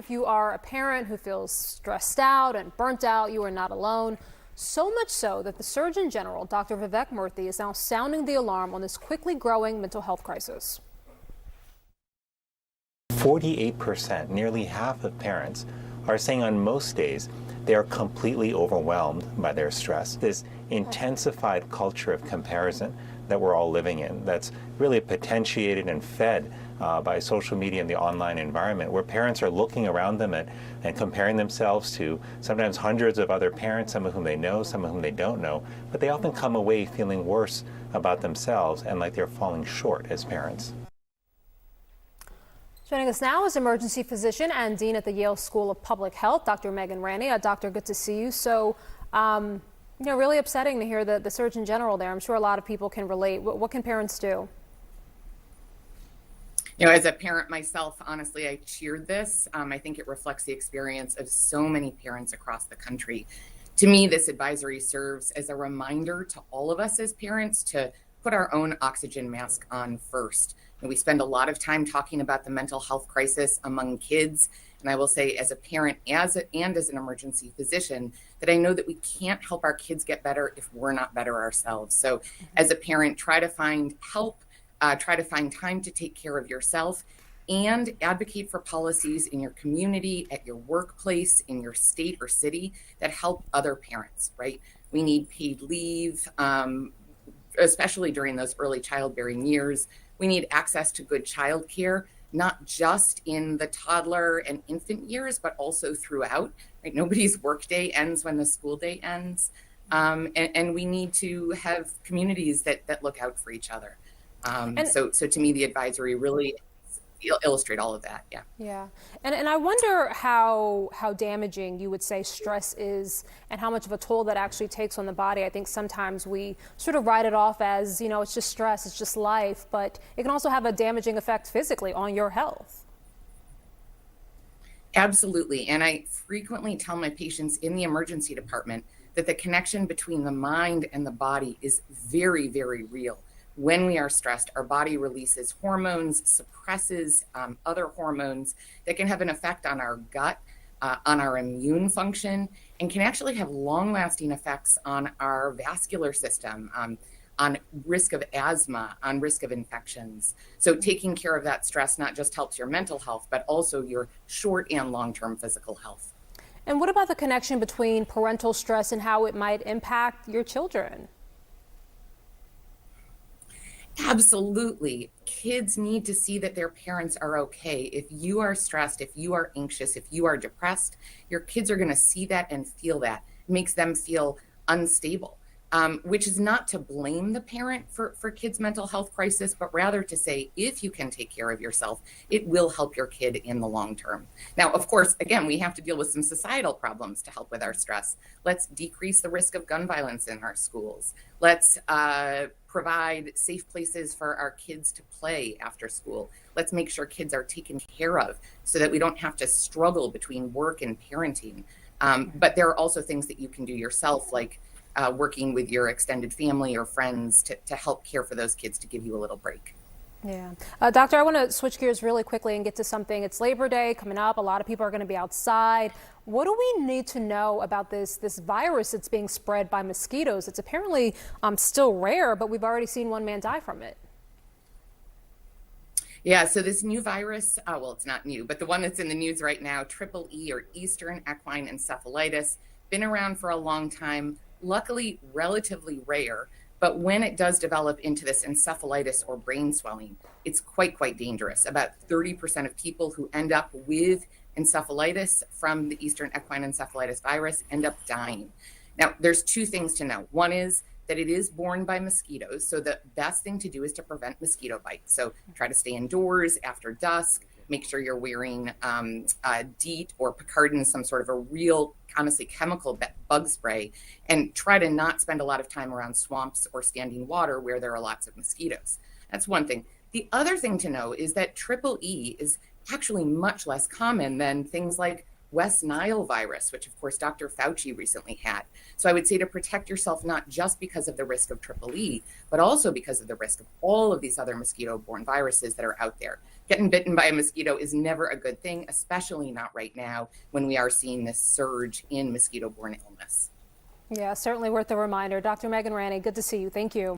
If you are a parent who feels stressed out and burnt out, you are not alone. So much so that the Surgeon General, Dr. Vivek Murthy, is now sounding the alarm on this quickly growing mental health crisis. 48%, nearly half of parents, are saying on most days they are completely overwhelmed by their stress. This intensified culture of comparison that we're all living in, that's really potentiated and fed by social media and the online environment, where parents are looking around them and comparing themselves to sometimes hundreds of other parents, some of whom they know, some of whom they don't know, but they often come away feeling worse about themselves and like they're falling short as parents. Joining us now is emergency physician and dean at the Yale School of Public Health, Dr. Megan Ranney. Doctor, good to see you. So, really upsetting to hear the Surgeon General there. I'm sure a lot of people can relate. What can parents do? As a parent myself, honestly, I cheered this. I think it reflects the experience of so many parents across the country. To me, this advisory serves as a reminder to all of us as parents to put our own oxygen mask on first. And we spend a lot of time talking about the mental health crisis among kids. And I will say, as a parent and as an emergency physician, that I know that we can't help our kids get better if we're not better ourselves. So as a parent, try to find help. Try to find time to take care of yourself and advocate for policies in your community, at your workplace, in your state or city that help other parents, right? We need paid leave, especially during those early childbearing years. We need access to good childcare, not just in the toddler and infant years, but also throughout. Right? Nobody's workday ends when the school day ends. And we need to have communities that look out for each other. So to me, the advisory really illustrate all of that. Yeah. And I wonder how damaging you would say stress is and how much of a toll that actually takes on the body. I think sometimes we sort of write it off as, it's just stress, it's just life, but it can also have a damaging effect physically on your health. Absolutely. And I frequently tell my patients in the emergency department that the connection between the mind and the body is very, very real. When we are stressed, our body releases hormones, suppresses other hormones that can have an effect on our gut, on our immune function, and can actually have long-lasting effects on our vascular system, on risk of asthma, on risk of infections. So taking care of that stress not just helps your mental health, but also your short and long-term physical health. And what about the connection between parental stress and how it might impact your children? Absolutely. Kids need to see that their parents are okay. If you are stressed, if you are anxious, if you are depressed, your kids are going to see that and feel that. It makes them feel unstable, which is not to blame the parent for kids' mental health crisis, but rather to say, if you can take care of yourself, it will help your kid in the long term. Now, of course, again, we have to deal with some societal problems to help with our stress. Let's decrease the risk of gun violence in our schools. Let's provide safe places for our kids to play after school. Let's make sure kids are taken care of so that we don't have to struggle between work and parenting. But there are also things that you can do yourself, like working with your extended family or friends to help care for those kids, to give you a little break. Yeah. Doctor, I want to switch gears really quickly and get to something. It's Labor Day coming up. A lot of people are going to be outside. What do we need to know about this virus that's being spread by mosquitoes? It's apparently still rare, but we've already seen one man die from it. Yeah, so this new virus, well, it's not new, but the one that's in the news right now, EEE, or Eastern Equine Encephalitis, been around for a long time, luckily relatively rare. But when it does develop into this encephalitis or brain swelling, it's quite dangerous. About 30% of people who end up with encephalitis from the Eastern Equine Encephalitis virus end up dying. Now, there's two things to know. One is that it is borne by mosquitoes. So the best thing to do is to prevent mosquito bites. So try to stay indoors after dusk. Make sure you're wearing DEET or Picardin, some sort of a real, honestly, chemical bug spray, and try to not spend a lot of time around swamps or standing water where there are lots of mosquitoes. That's one thing. The other thing to know is that EEE is actually much less common than things like West Nile virus, which of course Dr. Fauci recently had. So I would say to protect yourself, not just because of the risk of EEE, but also because of the risk of all of these other mosquito-borne viruses that are out there. getting bitten by a mosquito is never a good thing, especially not right now when we are seeing this surge in mosquito-borne illness. Yeah, certainly worth a reminder. Dr. Megan Ranney, good to see you. Thank you.